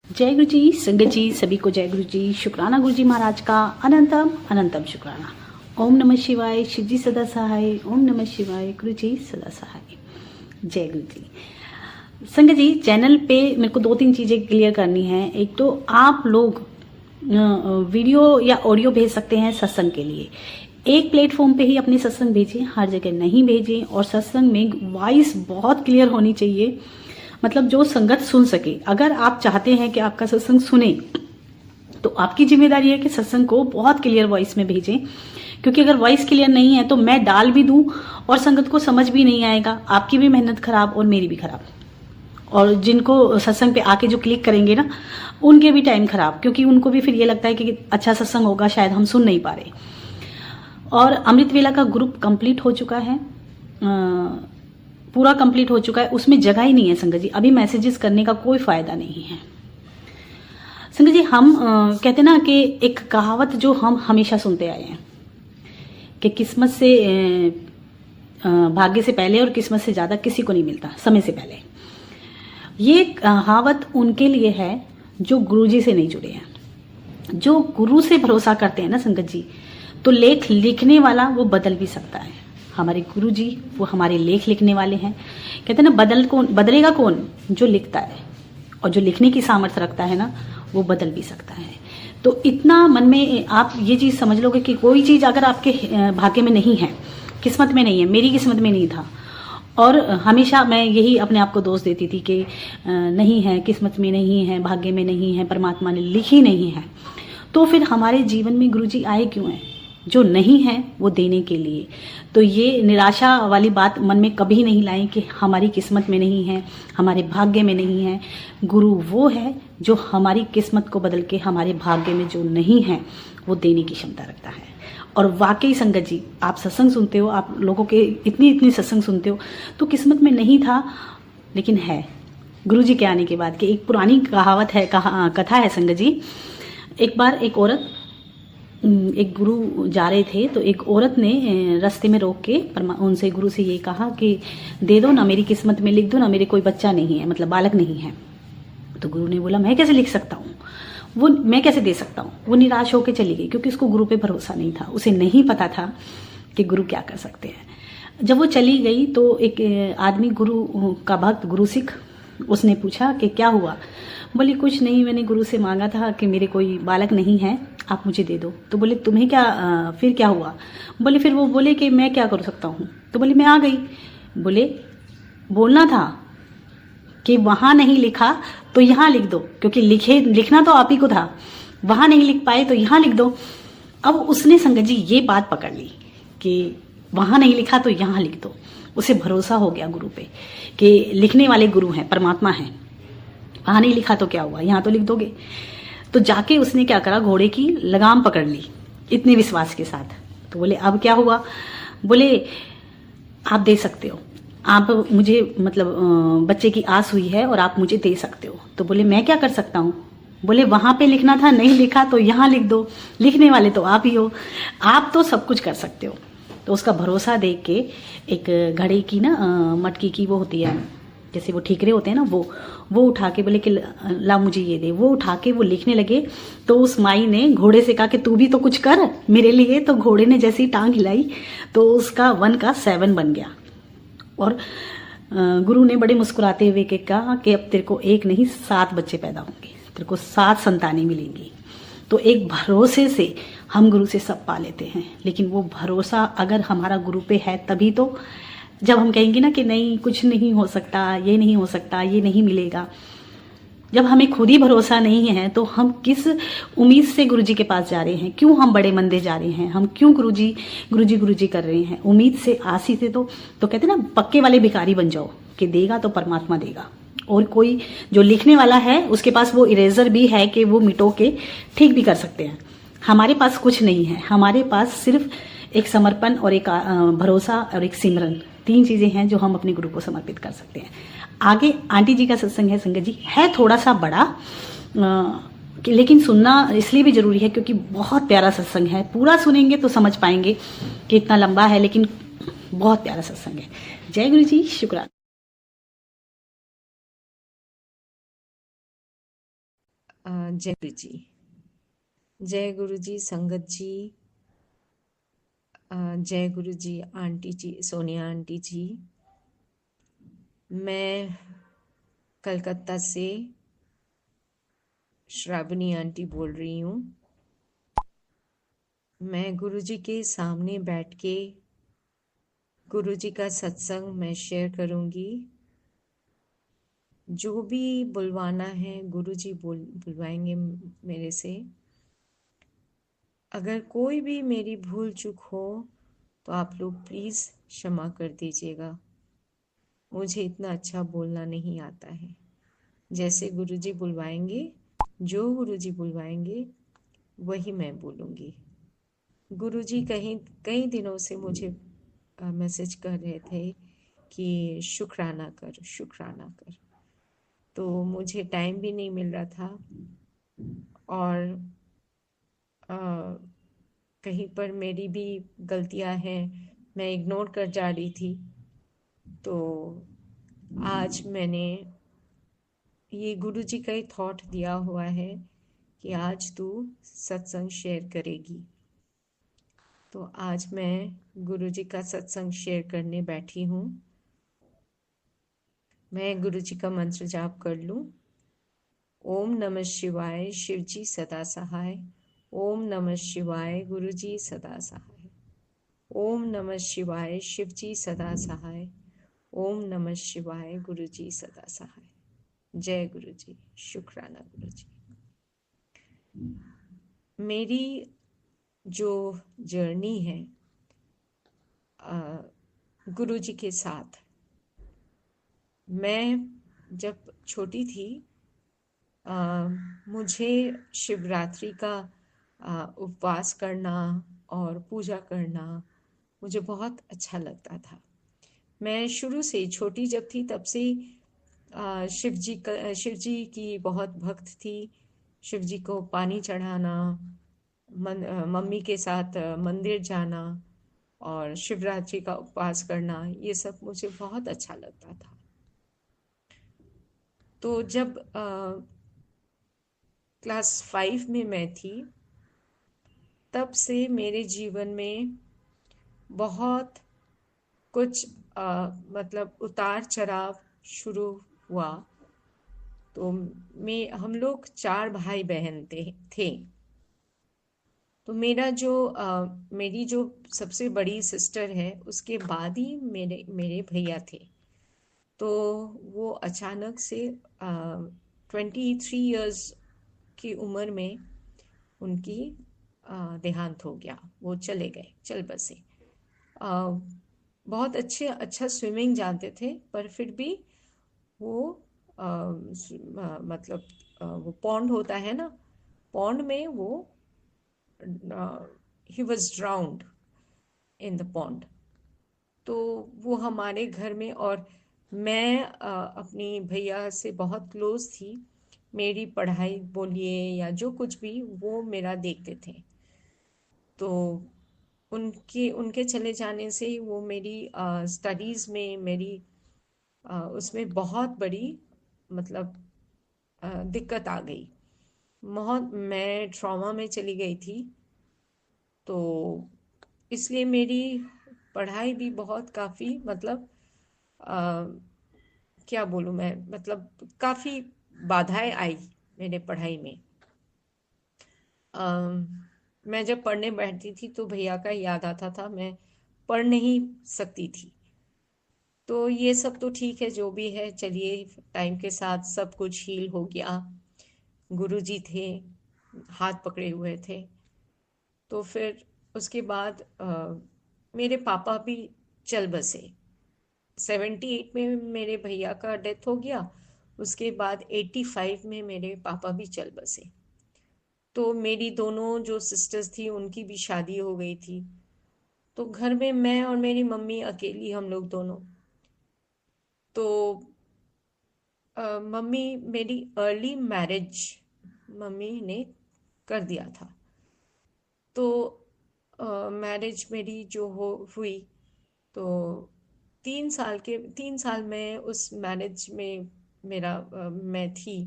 जय गुरु जी, संगत जी, सभी को जय गुरु जी। शुक्राना गुरु जी महाराज का अनंतम अनंतम शुक्राना। ओम नमः शिवाय, शिव जी सदा सहाय। ओम नमः शिवाय, गुरु जी सदा सहाय। जय गुरु जी। संगत जी, चैनल पे मेरे को 2-3 चीजें क्लियर करनी है। एक तो आप लोग वीडियो या ऑडियो भेज सकते हैं सत्संग के लिए। एक प्लेटफॉर्म पे ही अपने सत्संग भेजें, हर जगह नहीं भेजें। और सत्संग में वॉइस बहुत क्लियर होनी चाहिए, मतलब जो संगत सुन सके। अगर आप चाहते हैं कि आपका सत्संग सुने तो आपकी जिम्मेदारी है कि सत्संग को बहुत क्लियर वॉइस में भेजें, क्योंकि अगर वॉइस क्लियर नहीं है तो मैं डाल भी दूं और संगत को समझ भी नहीं आएगा। आपकी भी मेहनत खराब और मेरी भी खराब, और जिनको सत्संग पे आके जो क्लिक करेंगे ना, उनके भी टाइम खराब, क्योंकि उनको भी फिर ये लगता है कि अच्छा सत्संग होगा, शायद हम सुन नहीं पा रहे। और अमृत वेला का ग्रुप कंप्लीट हो चुका है, पूरा कंप्लीट हो चुका है, उसमें जगह ही नहीं है संगत जी। अभी मैसेजेस करने का कोई फायदा नहीं है संगत जी। हम कहते ना कि एक कहावत जो हम हमेशा सुनते आए हैं कि किस्मत से भाग्य से पहले और किस्मत से ज्यादा किसी को नहीं मिलता समय से पहले। ये कहावत उनके लिए है जो गुरुजी से नहीं जुड़े हैं। जो गुरु से भरोसा करते हैं ना संगत जी, तो लेख लिखने वाला वो बदल भी सकता है। हमारे गुरु जी वो हमारे लेख लिखने वाले हैं। कहते हैं ना, बदलेगा कौन? जो लिखता है, और जो लिखने की सामर्थ्य रखता है ना, वो बदल भी सकता है। तो इतना मन में आप ये चीज समझ लोगे कि कोई चीज अगर आपके भाग्य में नहीं है, किस्मत में नहीं है, मेरी किस्मत में नहीं था, और हमेशा मैं यही अपने आप को दोष देती थी कि नहीं है, किस्मत में नहीं है, भाग्य में नहीं है, परमात्मा ने लिखी नहीं है, तो फिर हमारे जीवन में गुरु जी आए क्यों हैं? जो नहीं है वो देने के लिए। तो ये निराशा वाली बात मन में कभी नहीं लाएं कि हमारी किस्मत में नहीं है, हमारे भाग्य में नहीं है। गुरु वो है जो हमारी किस्मत को बदल के हमारे भाग्य में जो नहीं है वो देने की क्षमता रखता है। और वाकई संगत जी, आप सत्संग सुनते हो, आप लोगों के इतनी सत्संग सुनते हो, तो किस्मत में नहीं था लेकिन है गुरु जी के आने के बाद। कि एक पुरानी कहावत है, कथा है संगत जी। एक बार एक गुरु जा रहे थे, तो एक औरत ने रास्ते में रोक के उनसे, गुरु से ये कहा कि दे दो ना, मेरी किस्मत में लिख दो ना, मेरे कोई बच्चा नहीं है, मतलब बालक नहीं है। तो गुरु ने बोला, मैं कैसे लिख सकता हूँ, वो मैं कैसे दे सकता हूँ। वो निराश होकर चली गई, क्योंकि उसको गुरु पे भरोसा नहीं था। उसे नहीं पता था कि गुरु क्या कर सकते हैं। जब वो चली गई तो एक आदमी, गुरु का भक्त, गुरु सिख, उसने पूछा कि क्या हुआ? बोली, कुछ नहीं, मैंने गुरु से मांगा था कि मेरे कोई बालक नहीं है, आप मुझे दे दो। तो बोले, तुम्हें क्या फिर क्या हुआ? बोले, फिर वो बोले कि मैं क्या कर सकता हूँ। तो बोले, मैं आ गई। बोले, बोलना था कि वहां नहीं लिखा तो यहाँ लिख दो, क्योंकि लिखना तो आप ही को था, वहां नहीं लिख पाए तो यहाँ लिख दो। अब उसने संगत जी ये बात पकड़ ली कि वहां नहीं लिखा तो यहाँ लिख दो। उसे भरोसा हो गया गुरु पे कि लिखने वाले गुरु हैं, परमात्मा है। वहां नहीं लिखा तो क्या हुआ, यहाँ तो लिख दोगे। तो जाके उसने क्या करा, घोड़े की लगाम पकड़ ली इतने विश्वास के साथ। तो बोले, अब क्या हुआ? बोले, आप दे सकते हो, आप मुझे, मतलब बच्चे की आस हुई है और आप मुझे दे सकते हो। तो बोले, मैं क्या कर सकता हूँ? बोले, वहां पे लिखना था, नहीं लिखा तो यहाँ लिख दो, लिखने वाले तो आप ही हो, आप तो सब कुछ कर सकते हो। तो उसका भरोसा देख के एक घड़े की ना, मटकी की वो होती है, जैसे वो ठीकरे होते हैं ना, वो उठा के बोले कि ला मुझे ये दे। वो उठा के वो लिखने लगे। तो उस माई ने घोड़े से कहा कि तू भी तो कुछ कर मेरे लिए। तो घोड़े ने जैसी टांग हिलाई तो उसका 1 का 7 बन गया। और गुरु ने बड़े मुस्कुराते हुए कहा कि अब तेरे को 1 नहीं 7 बच्चे पैदा होंगे, तेरे को 7 संतानें मिलेंगी। तो एक भरोसे से हम गुरु से सब पा लेते हैं। लेकिन वो भरोसा अगर हमारा गुरु पे है तभी तो, जब हम कहेंगे ना कि नहीं, कुछ नहीं हो सकता, ये नहीं हो सकता, ये नहीं मिलेगा, जब हमें खुद ही भरोसा नहीं है तो हम किस उम्मीद से गुरुजी के पास जा रहे हैं? क्यों हम बड़े मंदिर जा रहे हैं? हम क्यों गुरुजी कर रहे हैं? उम्मीद से, आसी से। तो कहते ना, पक्के वाले भिखारी बन जाओ कि देगा तो परमात्मा देगा। और कोई जो लिखने वाला है उसके पास वो इरेजर भी है कि वो मिटो के ठीक भी कर सकते हैं। हमारे पास कुछ नहीं है, हमारे पास सिर्फ एक समर्पण और एक भरोसा और एक सिमरन, 3 चीजें हैं जो हम अपने गुरु को समर्पित कर सकते हैं। आगे आंटी जी का सत्संग है संगत जी, है थोड़ा सा बड़ा, लेकिन सुनना इसलिए भी जरूरी है क्योंकि बहुत प्यारा सत्संग है। पूरा सुनेंगे तो समझ पाएंगे कि इतना लंबा है, लेकिन बहुत प्यारा सत्संग है। जय गुरु जी, शुक्राना। जय गुरु जी। जय गुरु जी संगत जी। जय गुरु जी आंटी जी, सोनिया आंटी जी। मैं कलकत्ता से श्रावणी आंटी बोल रही हूँ। मैं गुरु जी के सामने बैठ के गुरु जी का सत्संग मैं शेयर करूँगी। जो भी बुलवाना है गुरु जी बुलवाएंगे मेरे से। अगर कोई भी मेरी भूल चूक हो तो आप लोग प्लीज़ क्षमा कर दीजिएगा। मुझे इतना अच्छा बोलना नहीं आता है। जैसे गुरुजी बुलवाएंगे, जो गुरुजी बुलवाएंगे वही मैं बोलूँगी। गुरुजी कई दिनों से मुझे मैसेज कर रहे थे कि शुक्राना कर, शुक्राना कर। तो मुझे टाइम भी नहीं मिल रहा था और अ, कहीं पर मेरी भी गलतियां हैं, मैं इग्नोर कर जा रही थी। तो आज मैंने ये गुरुजी का ही थॉट दिया हुआ है कि आज तू सत्संग शेयर करेगी। तो आज मैं गुरुजी का सत्संग शेयर करने बैठी हूँ। मैं गुरुजी का मंत्र जाप कर लूँ। ओम नमः शिवाय, शिवजी सदा सहाय। ओम नमः शिवाय, गुरुजी सदा सहाय। ओम नमः शिवाय, शिवजी सदा सहाय। ओम नमः शिवाय, गुरुजी सदा सहाय। जय गुरुजी, शुक्राना गुरुजी। मेरी जो जर्नी है गुरु जी के साथ, मैं जब छोटी थी मुझे शिवरात्रि का उपवास करना और पूजा करना मुझे बहुत अच्छा लगता था। मैं शुरू से छोटी जब थी तब से शिव जी की बहुत भक्त थी। शिव जी को पानी चढ़ाना, मम्मी के साथ मंदिर जाना और शिवरात्रि का उपवास करना, ये सब मुझे बहुत अच्छा लगता था। तो जब क्लास 5 में मैं थी तब से मेरे जीवन में बहुत कुछ मतलब उतार चढ़ाव शुरू हुआ। तो हम लोग 4 भाई बहन थे। तो मेरी जो सबसे बड़ी सिस्टर है उसके बाद ही मेरे मेरे भैया थे। तो वो अचानक से 23 इयर्स की उम्र में उनकी देहांत हो गया। वो चले गए, चल बसे। अ, बहुत अच्छा स्विमिंग जानते थे, पर फिर भी वो मतलब वो पॉन्ड होता है ना, पॉन्ड में वो he was drowned in the pond. तो वो हमारे घर में, और मैं अपनी भैया से बहुत क्लोज थी। मेरी पढ़ाई बोलिए या जो कुछ भी वो मेरा देखते थे। तो उनके उनके चले जाने से वो मेरी स्टडीज़ में मेरी उसमें बहुत बड़ी मतलब दिक्कत आ गई। बहुत मैं ट्रॉमा में चली गई थी। तो इसलिए मेरी पढ़ाई भी बहुत काफ़ी मतलब अ, क्या बोलूँ मैं, मतलब काफ़ी बाधाएं आई मेरे पढ़ाई में। मैं जब पढ़ने बैठती थी तो भैया का याद आता था, मैं पढ़ नहीं सकती थी। तो ये सब तो ठीक है, जो भी है चलिए, टाइम के साथ सब कुछ हील हो गया। गुरुजी थे, हाथ पकड़े हुए थे। तो फिर उसके बाद मेरे पापा भी चल बसे। 78 में मेरे भैया का डेथ हो गया। उसके बाद 85 में मेरे पापा भी चल बसे। तो मेरी दोनों जो सिस्टर्स थी उनकी भी शादी हो गई थी। तो घर में मैं और मेरी मम्मी अकेली, हम लोग दोनों। तो मम्मी मेरी अर्ली मैरिज मम्मी ने कर दिया था। तो मैरिज मेरी जो हुई, तो 3 साल में उस मैरिज में मैं थी।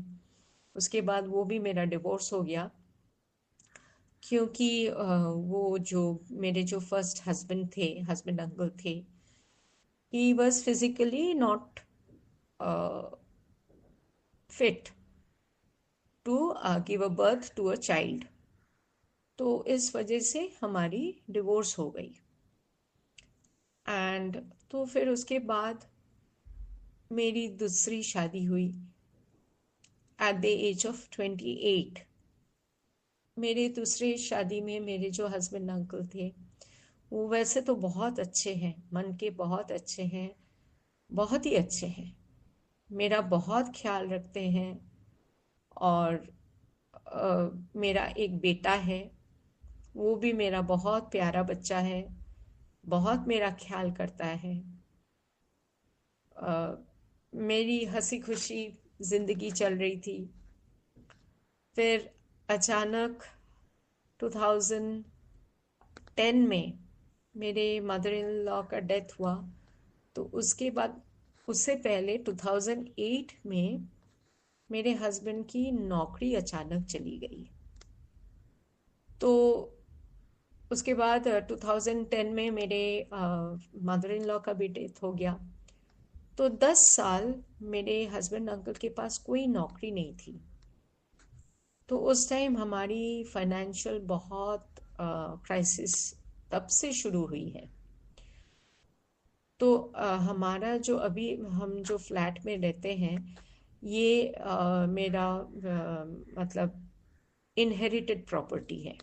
उसके बाद वो भी मेरा डिवोर्स हो गया, क्योंकि वो जो मेरे जो फर्स्ट हस्बैंड थे, हस्बैंड अंकल थे, ही was physically not fit to give a birth to a child. तो इस वजह से हमारी डिवोर्स हो गई। एंड तो फिर उसके बाद मेरी दूसरी शादी हुई एट द एज ऑफ 28। मेरे दूसरे शादी में मेरे जो हस्बैंड अंकल थे, वो वैसे तो बहुत अच्छे हैं, मन के बहुत अच्छे हैं, बहुत ही अच्छे हैं, मेरा बहुत ख्याल रखते हैं। और मेरा एक बेटा है, वो भी मेरा बहुत प्यारा बच्चा है, बहुत मेरा ख्याल करता है। मेरी हंसी खुशी जिंदगी चल रही थी। फिर अचानक 2010 में मेरे मदर इन लॉ का डेथ हुआ। तो उसके बाद, उससे पहले 2008 में मेरे हस्बैंड की नौकरी अचानक चली गई। तो उसके बाद 2010 में मेरे मदर इन लॉ का भी डेथ हो गया। तो 10 साल मेरे हस्बैंड अंकल के पास कोई नौकरी नहीं थी। तो उस टाइम हमारी फाइनेंशियल बहुत क्राइसिस तब से शुरू हुई है। तो हमारा जो अभी हम जो फ्लैट में रहते हैं, ये मेरा मतलब इनहेरिटेड प्रॉपर्टी है,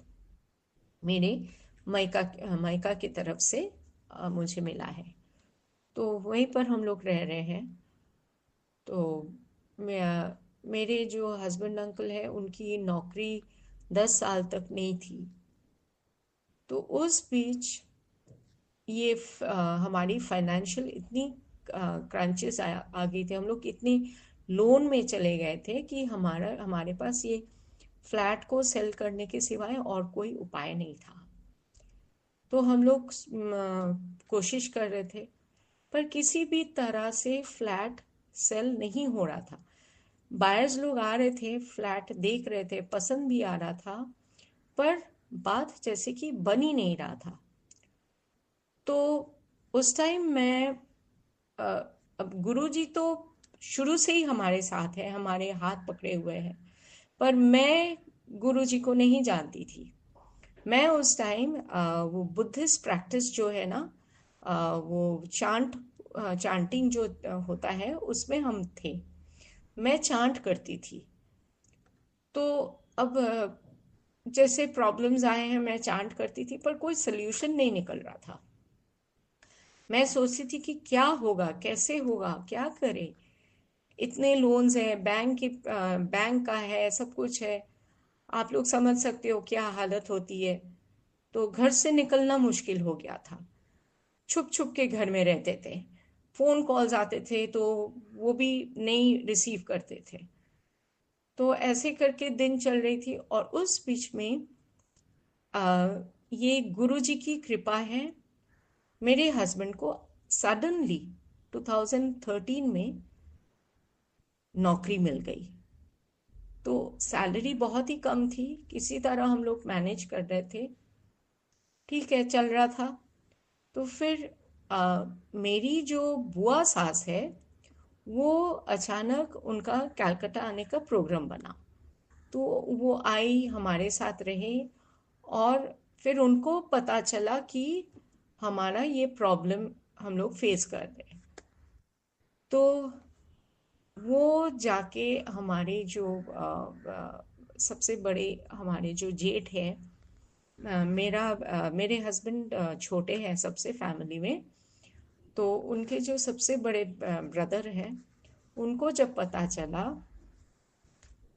मेरे मायका मायका की तरफ से मुझे मिला है। तो वहीं पर हम लोग रह रहे हैं। तो मेरे जो हस्बैंड अंकल है, उनकी नौकरी 10 साल तक नहीं थी। तो उस बीच ये हमारी फाइनेंशियल इतनी क्रंचेस आ गई थी, हम लोग इतनी लोन में चले गए थे कि हमारे पास ये फ्लैट को सेल करने के सिवाय और कोई उपाय नहीं था। तो हम लोग कोशिश कर रहे थे, पर किसी भी तरह से फ्लैट सेल नहीं हो रहा था। बायर्स लोग आ रहे थे, फ्लैट देख रहे थे, पसंद भी आ रहा था, पर बात जैसे कि बन ही नहीं रहा था। तो उस टाइम मैं अ, अब गुरुजी तो शुरू से ही हमारे साथ है, हमारे हाथ पकड़े हुए हैं, पर मैं गुरुजी को नहीं जानती थी। मैं उस टाइम वो बुद्धिस्ट प्रैक्टिस जो है ना, वो चांटिंग जो होता है, उसमें हम थे। मैं चांट करती थी। तो अब जैसे प्रॉब्लम्स आए हैं, मैं चांट करती थी, पर कोई सोल्यूशन नहीं निकल रहा था। मैं सोचती थी कि क्या होगा, कैसे होगा, क्या करें। इतने लोन्स हैं, बैंक का है, सब कुछ है। आप लोग समझ सकते हो क्या हालत होती है। तो घर से निकलना मुश्किल हो गया था। छुप छुप के घर में रहते थे। फोन कॉल्स आते थे तो वो भी नहीं रिसीव करते थे। तो ऐसे करके दिन चल रही थी। और उस बीच में ये गुरुजी की कृपा है, मेरे हस्बैंड को सडनली 2013 में नौकरी मिल गई। तो सैलरी बहुत ही कम थी, किसी तरह हम लोग मैनेज कर रहे थे, ठीक है, चल रहा था। तो फिर मेरी जो बुआ सास है, वो अचानक उनका कलकत्ता आने का प्रोग्राम बना। तो वो आई, हमारे साथ रहे। और फिर उनको पता चला कि हमारा ये प्रॉब्लम हम लोग फेस कर रहे हैं। तो वो जाके हमारे जो सबसे बड़े हमारे जो जेठ है, मेरे हस्बैंड छोटे हैं सबसे फैमिली में। तो उनके जो सबसे बड़े ब्रदर हैं, उनको जब पता चला,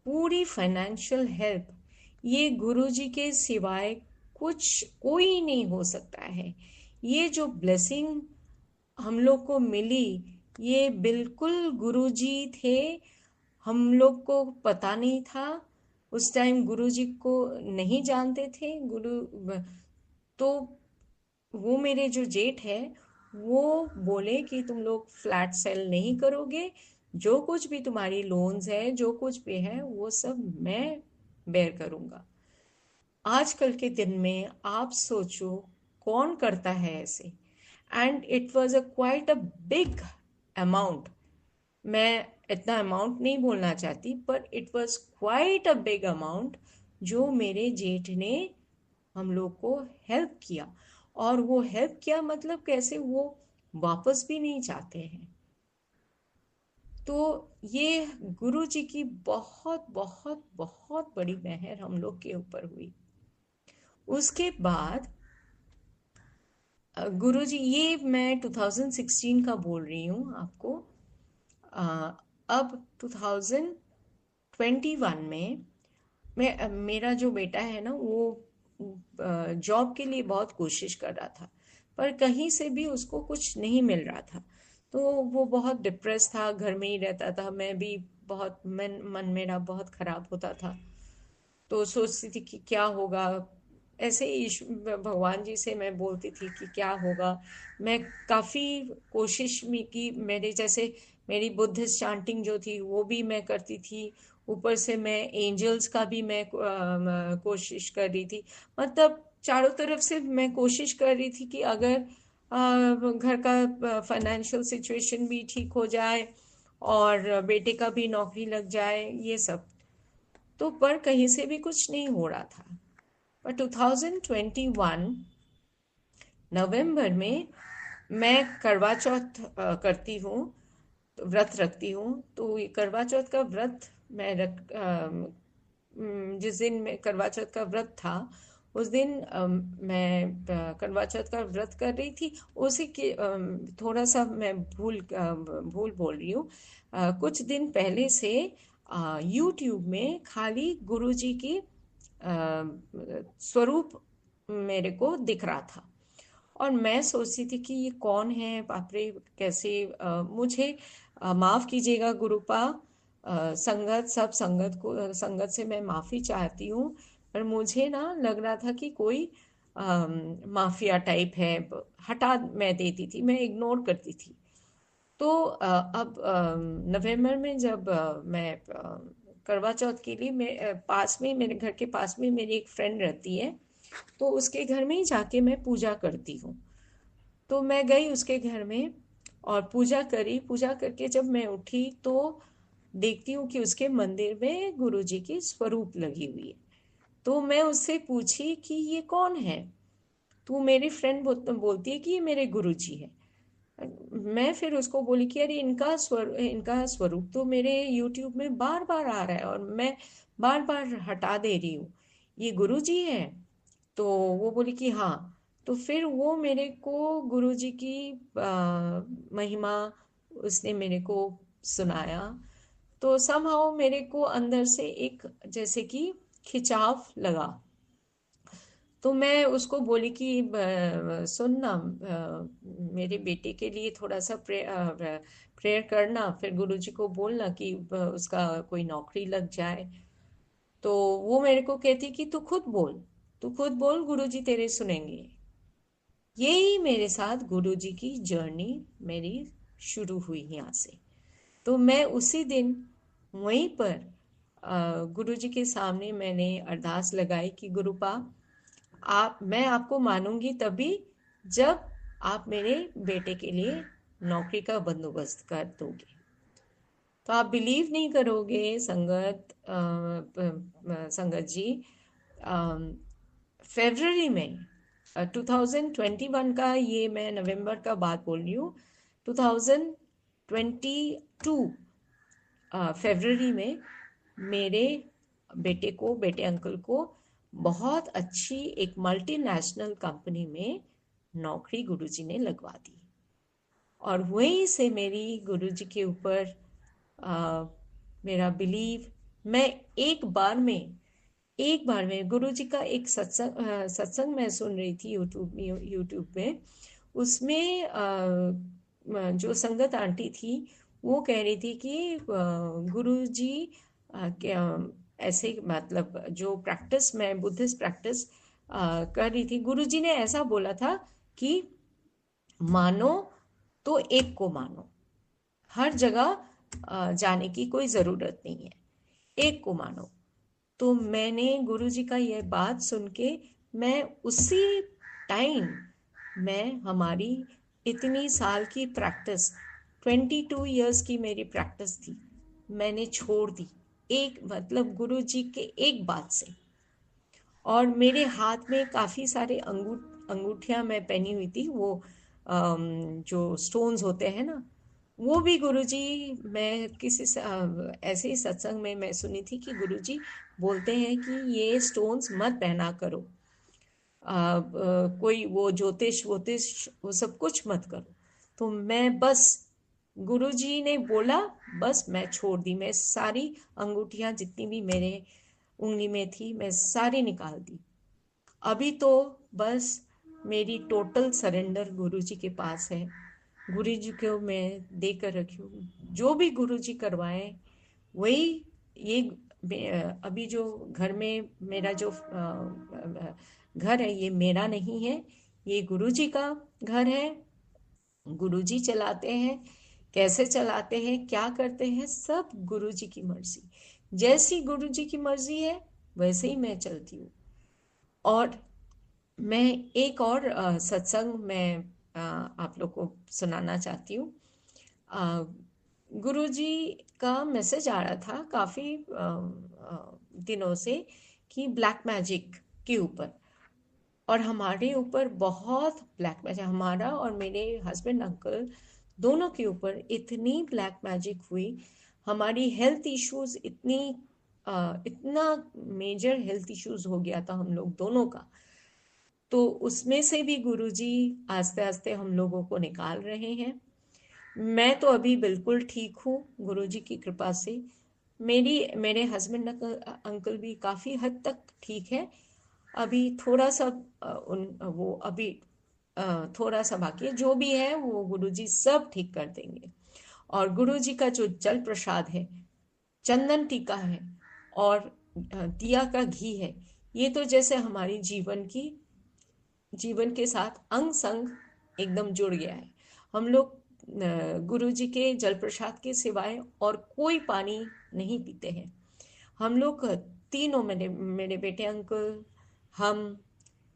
पूरी फाइनेंशियल हेल्प ये गुरुजी के सिवाय कुछ कोई नहीं हो सकता है। ये जो ब्लेसिंग हम लोग को मिली, ये बिल्कुल गुरुजी थे। हम लोग को पता नहीं था, उस टाइम गुरुजी को नहीं जानते थे गुरु। तो वो मेरे जो जेठ है, वो बोले कि तुम लोग फ्लैट सेल नहीं करोगे जो कुछ भी तुम्हारी लोन्स है, जो कुछ भी है, वो सब मैं बेयर करूंगा। आजकल के दिन में आप सोचो कौन करता है ऐसे। And it was a quite a big amount. मैं इतना अमाउंट नहीं बोलना चाहती, पर it was quite a big amount जो मेरे जेठ ने हम लोग को हेल्प किया। और वो हेल्प किया मतलब कैसे, वो वापस भी नहीं चाहते हैं। तो ये गुरु जी की बहुत बहुत बहुत बड़ी मेहर हम लोग के ऊपर हुई। उसके बाद गुरु जी, ये मैं 2016 का बोल रही हूँ आपको। अ, अब 2021 में मेरा जो बेटा है ना, वो जॉब के लिए बहुत कोशिश कर रहा था, पर कहीं से भी उसको कुछ नहीं मिल रहा था। तो वो बहुत डिप्रेस था, घर में ही रहता था। मैं भी बहुत मन मेरा बहुत खराब होता था। तो सोचती थी कि क्या होगा। ऐसे ही भगवान जी से मैं बोलती थी कि क्या होगा। मैं काफ़ी कोशिश में की, मेरे जैसे मेरी बुद्धिस्ट चांटिंग जो थी वो भी मैं करती थी। ऊपर से मैं एंजल्स का भी मैं कोशिश कर रही थी। मतलब चारों तरफ से मैं कोशिश कर रही थी कि अगर घर का फाइनेंशियल सिचुएशन भी ठीक हो जाए और बेटे का भी नौकरी लग जाए, ये सब। तो पर कहीं से भी कुछ नहीं हो रहा था। पर 2021 नवंबर में मैं करवा चौथ करती हूँ, तो व्रत रखती हूँ। तो ये करवा चौथ का व्रत मैं जिस दिन मैं करवा चौथ का व्रत था, उस दिन मैं करवा चौथ का व्रत कर रही थी। उसी के थोड़ा सा मैं भूल बोल रही हूँ। कुछ दिन पहले से यूट्यूब में खाली गुरु जी की स्वरूप मेरे को दिख रहा था। और मैं सोचती थी कि ये कौन है, बाप रे, कैसे। मुझे माफ कीजिएगा गुरुपा, संगत सब संगत से मैं माफी चाहती हूँ। पर मुझे ना लग रहा था कि कोई माफिया टाइप है। हटा मैं देती थी, मैं इग्नोर करती थी। तो अब नवंबर में जब मैं करवा चौथ के लिए, मैं पास में, मेरे घर के पास में मेरी एक फ्रेंड रहती है, तो उसके घर में ही जाके मैं पूजा करती हूँ। तो मैं गई उसके घर में और पूजा करी। पूजा करके जब मैं उठी तो देखती हूँ कि उसके मंदिर में गुरु जी की स्वरूप लगी हुई है। तो मैं उससे पूछी कि ये कौन है। तो मेरी फ्रेंड बोलती है कि ये मेरे गुरु जी है। मैं फिर उसको बोली कि अरे इनका स्वरूप तो मेरे यूट्यूब में बार बार आ रहा है और मैं बार बार हटा दे रही हूँ, ये गुरु जी है। तो वो बोली कि हाँ। तो फिर वो मेरे को गुरु जी की महिमा उसने मेरे को सुनाया। तो समहाउ मेरे को अंदर से एक जैसे कि खिंचाव लगा। तो मैं उसको बोली कि सुन ना, मेरे बेटे के लिए थोड़ा सा प्रेयर करना, फिर गुरुजी को बोलना कि उसका कोई नौकरी लग जाए। तो वो मेरे को कहती कि तू खुद बोल, तू खुद बोल, गुरुजी तेरे सुनेंगे। यही मेरे साथ गुरुजी की जर्नी मेरी शुरू हुई यहाँ से। तो मैं उसी दिन वहीं पर गुरुजी के सामने मैंने अरदास लगाई कि गुरुपा, आप मैं आपको मानूंगी तभी जब आप मेरे बेटे के लिए नौकरी का बंदोबस्त कर दोगे। तो आप बिलीव नहीं करोगे संगत जी, फरवरी में 2021 का, ये मैं नवंबर का बात बोल रही हूँ, 2022 फरवरी में मेरे बेटे अंकल को बहुत अच्छी एक मल्टीनेशनल कंपनी में नौकरी गुरुजी ने लगवा दी। और वहीं से मेरी गुरुजी के ऊपर आ, मेरा बिलीव, मैं एक बार में गुरुजी का एक सत्संग मैं सुन रही थी यूट्यूब में। उसमें जो संगत आंटी थी वो कह रही थी कि गुरुजी ऐसे, मतलब जो प्रैक्टिस मैं बुद्धिस्ट प्रैक्टिस कर रही थी, गुरुजी ने ऐसा बोला था कि मानो तो एक को मानो, हर जगह जाने की कोई ज़रूरत नहीं है, एक को मानो। तो मैंने गुरुजी का यह बात सुन के मैं उसी टाइम मैं हमारी इतनी साल की प्रैक्टिस 22 years की मेरी प्रैक्टिस थी, मैंने छोड़ दी, एक मतलब गुरुजी के एक बात से। और मेरे हाथ में काफ़ी सारे अंगूठियां मैं पहनी हुई थी, वो जो स्टोन्स होते हैं ना, वो भी गुरुजी, मैं ऐसे ही सत्संग में मैं सुनी थी कि गुरुजी बोलते हैं कि ये स्टोन्स मत पहना करो, कोई वो ज्योतिष वोतिष वो सब कुछ मत करो। तो मैं बस, गुरुजी ने बोला, बस मैं छोड़ दी, मैं सारी अंगूठियां जितनी भी मेरे उंगली में थी मैं सारी निकाल दी। अभी तो बस मेरी टोटल सरेंडर गुरुजी के पास है, गुरुजी को मैं दे कर रखी हूँ, जो भी गुरुजी करवाएं वही। ये अभी जो घर में मेरा जो घर है, ये मेरा नहीं है, ये गुरुजी का घर है। गुरुजी चलाते हैं, कैसे चलाते हैं, क्या करते हैं, सब गुरुजी की मर्जी। जैसी गुरुजी की मर्जी है वैसे ही मैं चलती हूँ। और मैं एक और सत्संग मैं आप लोग को सुनाना चाहती हूँ। गुरुजी का मैसेज आ रहा था काफ़ी दिनों से कि ब्लैक मैजिक के ऊपर, और हमारे ऊपर बहुत ब्लैक मैजिक, हमारा और मेरे हस्बैंड अंकल दोनों के ऊपर इतनी ब्लैक मैजिक हुई, हमारी हेल्थ इश्यूज इतना मेजर हेल्थ इश्यूज हो गया था हम लोग दोनों का। तो उसमें से भी गुरुजी आस्ते आस्ते हम लोगों को निकाल रहे हैं। मैं तो अभी बिल्कुल ठीक हूँ गुरुजी की कृपा से। मेरे हस्बैंड अंकल भी काफ़ी हद तक ठीक है। अभी थोड़ा सा वो अभी थोड़ा सा बाकी है, जो भी है वो गुरुजी सब ठीक कर देंगे। और गुरुजी का जो जल प्रसाद है, चंदन टीका है और दिया का घी है, ये तो जैसे हमारी जीवन के साथ अंग संग एकदम जुड़ गया है। हम लोग गुरुजी के जल प्रसाद के सिवाय और कोई पानी नहीं पीते हैं। हम लोग तीनों, मेरे बेटे अंकल, हम,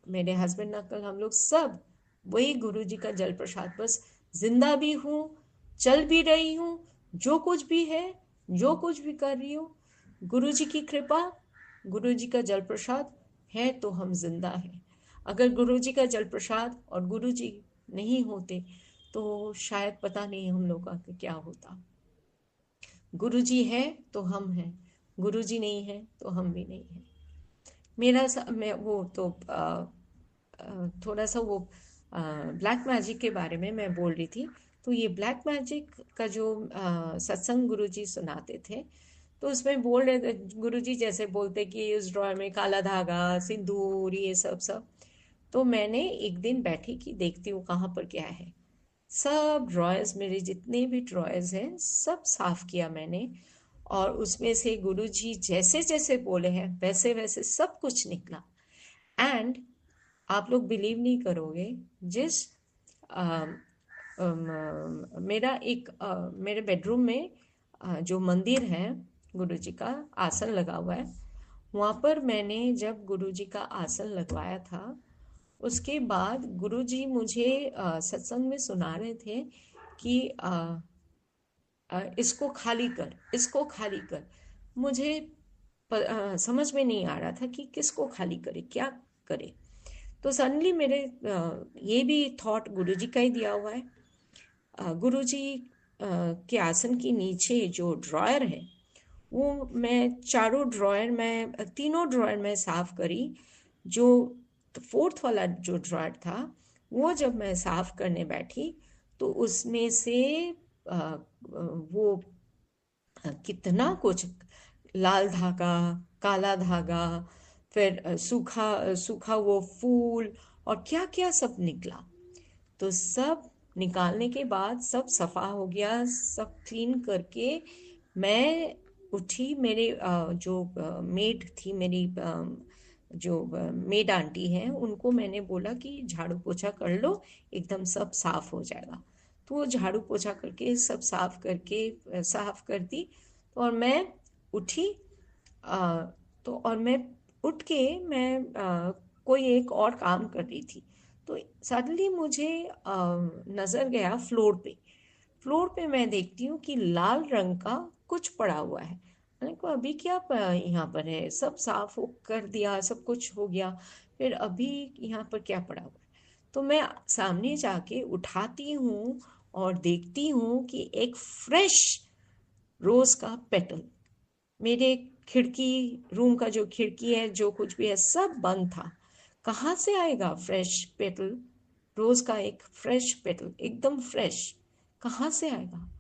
मेरे हस्बैंड अंकल, हम लोग सब वही गुरुजी का जल प्रसाद, बस जिंदा भी हूँ, चल भी रही हूँ, जो कुछ भी है, जो कुछ भी कर रही हूँ, गुरुजी की कृपा, गुरुजी का जल प्रसाद है तो हम जिंदा हैं। अगर गुरुजी का जल प्रसाद और गुरुजी नहीं होते तो शायद पता नहीं हम लोग का क्या होता। गुरुजी है तो हम हैं, गुरुजी नहीं है तो हम भी नहीं हैं। मैं वो तो थोड़ा सा वो ब्लैक मैजिक के बारे में मैं बोल रही थी। तो ये ब्लैक मैजिक का जो सत्संग गुरुजी सुनाते थे, तो उसमें बोल रहे थे गुरुजी, जैसे बोलते कि इस ड्रॉर में काला धागा, सिंदूर, ये सब सब। तो मैंने एक दिन बैठी कि देखती हूँ कहाँ पर क्या है। सब ड्रॉयर्स, मेरे जितने भी ड्रॉयर्स हैं सब साफ किया मैंने, और उसमें से गुरुजी जैसे जैसे बोले हैं वैसे वैसे सब कुछ निकला। एंड आप लोग बिलीव नहीं करोगे, जिस मेरे बेडरूम में जो मंदिर है, गुरुजी का आसन लगा हुआ है, वहाँ पर मैंने जब गुरुजी का आसन लगवाया था, उसके बाद गुरुजी मुझे सत्संग में सुना रहे थे कि इसको खाली कर, इसको खाली कर। मुझे समझ में नहीं आ रहा था कि किसको खाली करे, क्या करे। तो सडनली मेरे ये भी थॉट गुरुजी का ही दिया हुआ है। गुरुजी के आसन के नीचे जो ड्रॉयर है, वो मैं तीनों ड्रॉयर में साफ करी। जो फोर्थ वाला जो ड्रॉयर था, वो जब मैं साफ करने बैठी तो उसमें से वो कितना कुछ, लाल धागा, काला धागा, फिर सूखा सूखा वो फूल और क्या क्या सब निकला। तो सब निकालने के बाद सब सफा हो गया, सब क्लीन करके मैं उठी। मेरे जो मेड थी, मेरी जो मेड आंटी हैं, उनको मैंने बोला कि झाड़ू पोछा कर लो, एकदम सब साफ हो जाएगा। तो वो झाड़ू पोछा करके सब साफ कर दी। और मैं उठी। आ, तो और मैं उठ के कोई एक और काम कर रही थी। तो सडनली मुझे नजर गया फ्लोर पे मैं देखती हूँ कि लाल रंग का कुछ पड़ा हुआ है। मैंने कहा अभी क्या यहाँ पर है, सब साफ कर दिया, सब कुछ हो गया, फिर अभी यहाँ पर क्या पड़ा हुआ है। तो मैं सामने जाके उठाती हूँ और देखती हूँ कि एक फ्रेश रोज का पेटल। मेरे खिड़की रूम का जो खिड़की है, जो कुछ भी है, सब बंद था। कहाँ से आएगा फ्रेश पेटल? रोज का एक फ्रेश पेटल, एकदम फ्रेश, कहाँ से आएगा?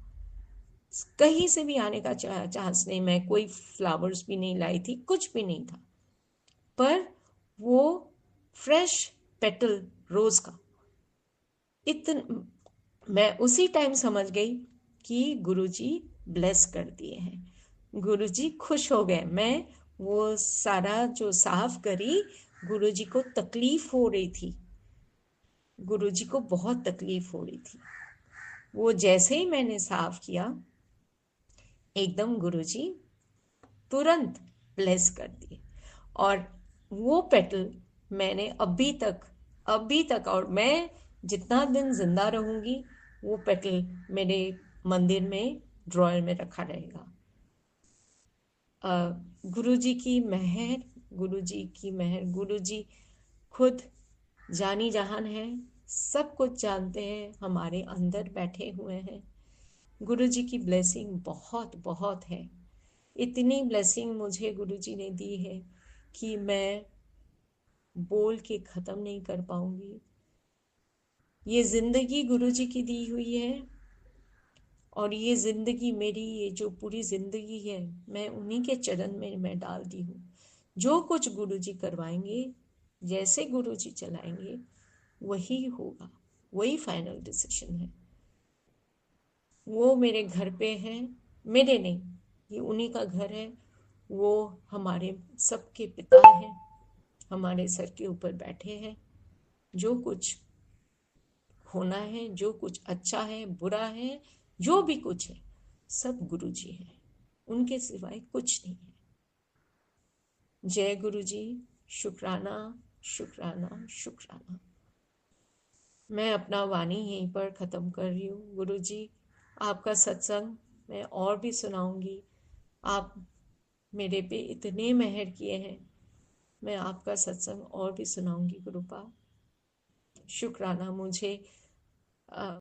कहीं से भी आने का चांस नहीं। मैं कोई फ्लावर्स भी नहीं लाई थी, कुछ भी नहीं था, पर वो फ्रेश पेटल रोज का इतन मैं उसी टाइम समझ गई कि गुरुजी ब्लेस कर दिए हैं, गुरुजी खुश हो गए। मैं वो सारा जो साफ करी, गुरुजी को तकलीफ हो रही थी, गुरुजी को बहुत तकलीफ हो रही थी। वो जैसे ही मैंने साफ किया, एकदम गुरुजी तुरंत ब्लेस कर दिए। और वो पेटल मैंने अभी तक और मैं जितना दिन जिंदा रहूंगी, वो पेटल मेरे मंदिर में ड्रॉयर में रखा रहेगा। गुरुजी की मेहर, गुरुजी की मेहर, गुरुजी खुद जानी जहान है, सब कुछ जानते हैं, हमारे अंदर बैठे हुए हैं। गुरुजी की ब्लेसिंग बहुत बहुत है। इतनी ब्लेसिंग मुझे गुरुजी ने दी है कि मैं बोल के खत्म नहीं कर पाऊंगी। ये जिंदगी गुरुजी की दी हुई है, और ये जिंदगी मेरी, ये जो पूरी जिंदगी है, मैं उन्हीं के चरण में मैं डाल दी हूँ। जो कुछ गुरुजी करवाएंगे, जैसे गुरुजी चलाएंगे, वही होगा, वही फाइनल डिसीजन है। वो मेरे घर पे हैं, मेरे नहीं, ये उन्हीं का घर है। वो हमारे सबके पिता हैं, हमारे सर के ऊपर बैठे हैं। जो कुछ होना है, जो कुछ अच्छा है, बुरा है, जो भी कुछ है, सब गुरुजी हैं, उनके सिवाय कुछ नहीं है। जय गुरुजी। शुक्राना, शुक्राना, शुक्राना। मैं अपना वाणी यहीं पर ख़त्म कर रही हूँ। गुरुजी, आपका सत्संग मैं और भी सुनाऊंगी। आप मेरे पे इतने मेहर किए हैं, मैं आपका सत्संग और भी सुनाऊंगी गुरुपा। शुक्राना। मुझे